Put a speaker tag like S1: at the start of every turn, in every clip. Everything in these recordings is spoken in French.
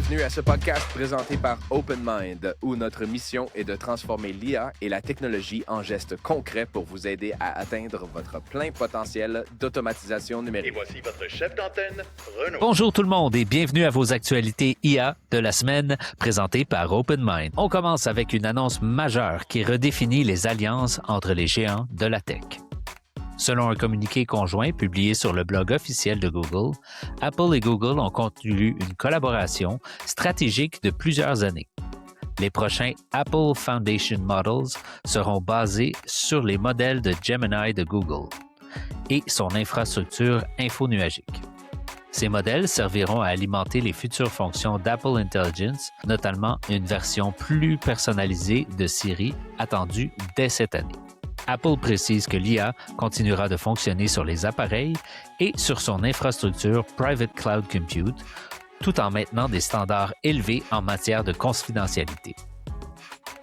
S1: Bienvenue à ce podcast présenté par OpenMind, où notre mission est de transformer l'IA et la technologie en gestes concrets pour vous aider à atteindre votre plein potentiel d'automatisation numérique.
S2: Et voici votre chef d'antenne, Renaud.
S3: Bonjour tout le monde et bienvenue à vos actualités IA de la semaine présentées par OpenMind. On commence avec une annonce majeure qui redéfinit les alliances entre les géants de la tech. Selon un communiqué conjoint publié sur le blog officiel de Google, Apple et Google ont conclu une collaboration stratégique de plusieurs années. Les prochains Apple Foundation Models seront basés sur les modèles de Gemini de Google et son infrastructure infonuagique. Ces modèles serviront à alimenter les futures fonctions d'Apple Intelligence, notamment une version plus personnalisée de Siri attendue dès cette année. Apple précise que l'IA continuera de fonctionner sur les appareils et sur son infrastructure Private Cloud Compute, tout en maintenant des standards élevés en matière de confidentialité.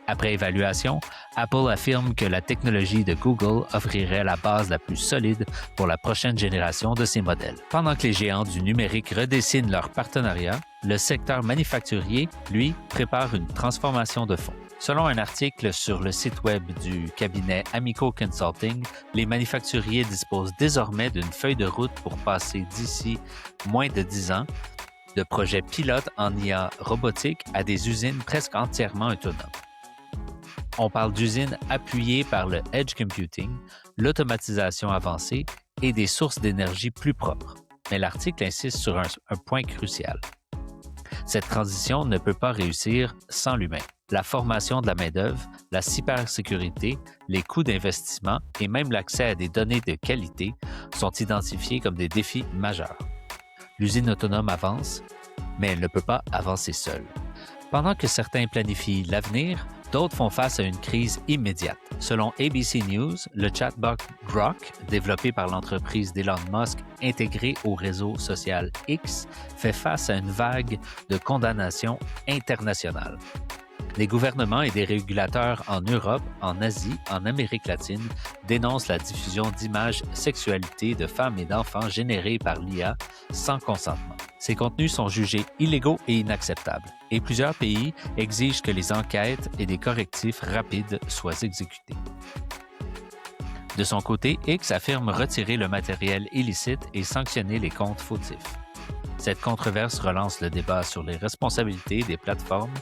S3: Après évaluation, Apple affirme que la technologie de Google offrirait la base la plus solide pour la prochaine génération de ces modèles. Pendant que les géants du numérique redessinent leur partenariat, le secteur manufacturier, lui, prépare une transformation de fond. Selon un article sur le site web du cabinet Amico Consulting, les manufacturiers disposent désormais d'une feuille de route pour passer d'ici moins de 10 ans de projets pilotes en IA robotique à des usines presque entièrement autonomes. On parle d'usines appuyées par le edge computing, l'automatisation avancée et des sources d'énergie plus propres. Mais l'article insiste sur un point crucial. Cette transition ne peut pas réussir sans l'humain. La formation de la main-d'œuvre, la cybersécurité, les coûts d'investissement et même l'accès à des données de qualité sont identifiés comme des défis majeurs. L'usine autonome avance, mais elle ne peut pas avancer seule. Pendant que certains planifient l'avenir, d'autres font face à une crise immédiate. Selon ABC News, le chatbot Grok, développé par l'entreprise d'Elon Musk intégré au réseau social X, fait face à une vague de condamnations internationales. Les gouvernements et des régulateurs en Europe, en Asie, en Amérique latine dénoncent la diffusion d'images sexualité de femmes et d'enfants générées par l'IA sans consentement. Ces contenus sont jugés illégaux et inacceptables, et plusieurs pays exigent que les enquêtes et des correctifs rapides soient exécutés. De son côté, X affirme retirer le matériel illicite et sanctionner les comptes fautifs. Cette controverse relance le débat sur les responsabilités des plateformes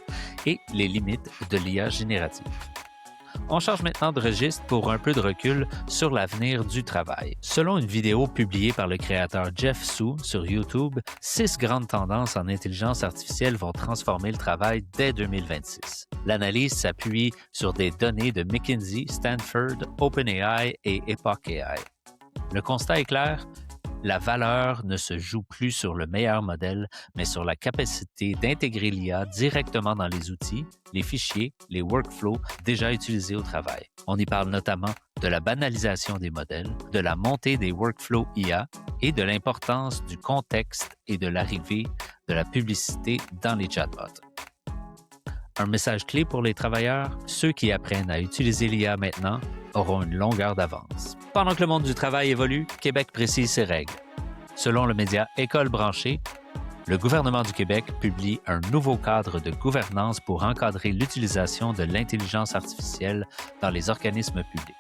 S3: et les limites de l'IA générative. On change maintenant de registre pour un peu de recul sur l'avenir du travail. Selon une vidéo publiée par le créateur Jeff Su sur YouTube, 6 grandes tendances en intelligence artificielle vont transformer le travail dès 2026. L'analyse s'appuie sur des données de McKinsey, Stanford, OpenAI et Epoch AI. Le constat est clair. La valeur ne se joue plus sur le meilleur modèle, mais sur la capacité d'intégrer l'IA directement dans les outils, les fichiers, les workflows déjà utilisés au travail. On y parle notamment de la banalisation des modèles, de la montée des workflows IA et de l'importance du contexte et de l'arrivée de la publicité dans les chatbots. Un message clé pour les travailleurs, ceux qui apprennent à utiliser l'IA maintenant auront une longueur d'avance. Pendant que le monde du travail évolue, Québec précise ses règles. Selon le média École branchée, le gouvernement du Québec publie un nouveau cadre de gouvernance pour encadrer l'utilisation de l'intelligence artificielle dans les organismes publics.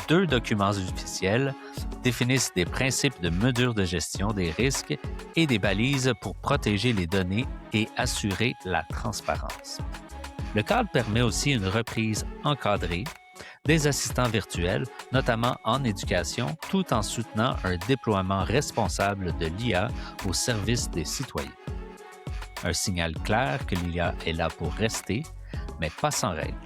S3: 2 documents officiels définissent des principes de mesure de gestion des risques et des balises pour protéger les données et assurer la transparence. Le cadre permet aussi une reprise encadrée des assistants virtuels, notamment en éducation, tout en soutenant un déploiement responsable de l'IA au service des citoyens. Un signal clair que l'IA est là pour rester, mais pas sans règles.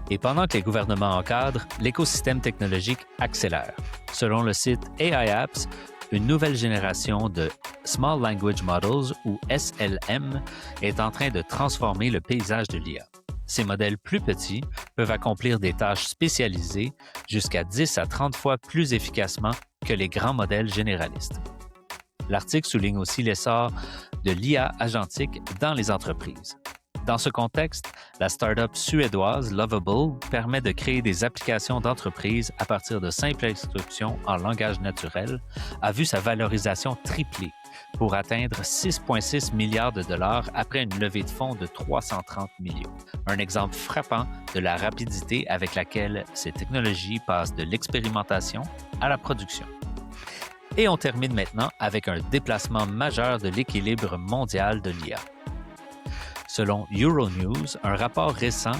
S3: Et pendant que les gouvernements encadrent, l'écosystème technologique accélère. Selon le site AI Apps, une nouvelle génération de Small Language Models, ou SLM, est en train de transformer le paysage de l'IA. Ces modèles plus petits peuvent accomplir des tâches spécialisées jusqu'à 10 à 30 fois plus efficacement que les grands modèles généralistes. L'article souligne aussi l'essor de l'IA agentique dans les entreprises. Dans ce contexte, la start-up suédoise Lovable permet de créer des applications d'entreprise à partir de simples instructions en langage naturel, a vu sa valorisation tripler pour atteindre 6,6 milliards de dollars après une levée de fonds de 330 millions. Un exemple frappant de la rapidité avec laquelle ces technologies passent de l'expérimentation à la production. Et on termine maintenant avec un déplacement majeur de l'équilibre mondial de l'IA. Selon Euronews, un rapport récent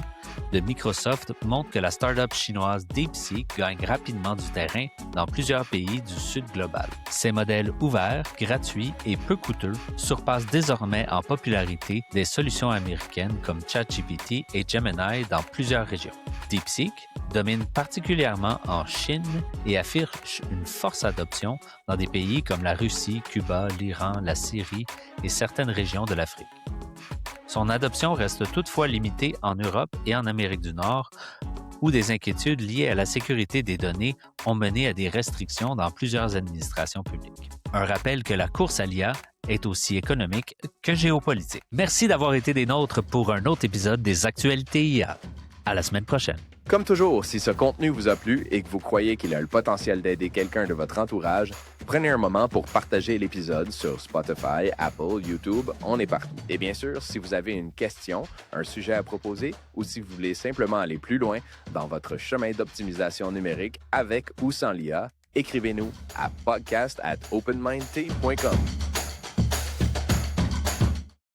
S3: de Microsoft montre que la start-up chinoise DeepSeek gagne rapidement du terrain dans plusieurs pays du Sud global. Ces modèles ouverts, gratuits et peu coûteux surpassent désormais en popularité des solutions américaines comme ChatGPT et Gemini dans plusieurs régions. DeepSeek domine particulièrement en Chine et affiche une forte adoption dans des pays comme la Russie, Cuba, l'Iran, la Syrie et certaines régions de l'Afrique. Son adoption reste toutefois limitée en Europe et en Amérique du Nord, où des inquiétudes liées à la sécurité des données ont mené à des restrictions dans plusieurs administrations publiques. Un rappel que la course à l'IA est aussi économique que géopolitique. Merci d'avoir été des nôtres pour un autre épisode des Actualités IA. À la semaine prochaine.
S1: Comme toujours, si ce contenu vous a plu et que vous croyez qu'il a le potentiel d'aider quelqu'un de votre entourage, prenez un moment pour partager l'épisode sur Spotify, Apple, YouTube, on est partout. Et bien sûr, si vous avez une question, un sujet à proposer ou si vous voulez simplement aller plus loin dans votre chemin d'optimisation numérique avec ou sans l'IA, écrivez-nous à podcast@openmindt.com.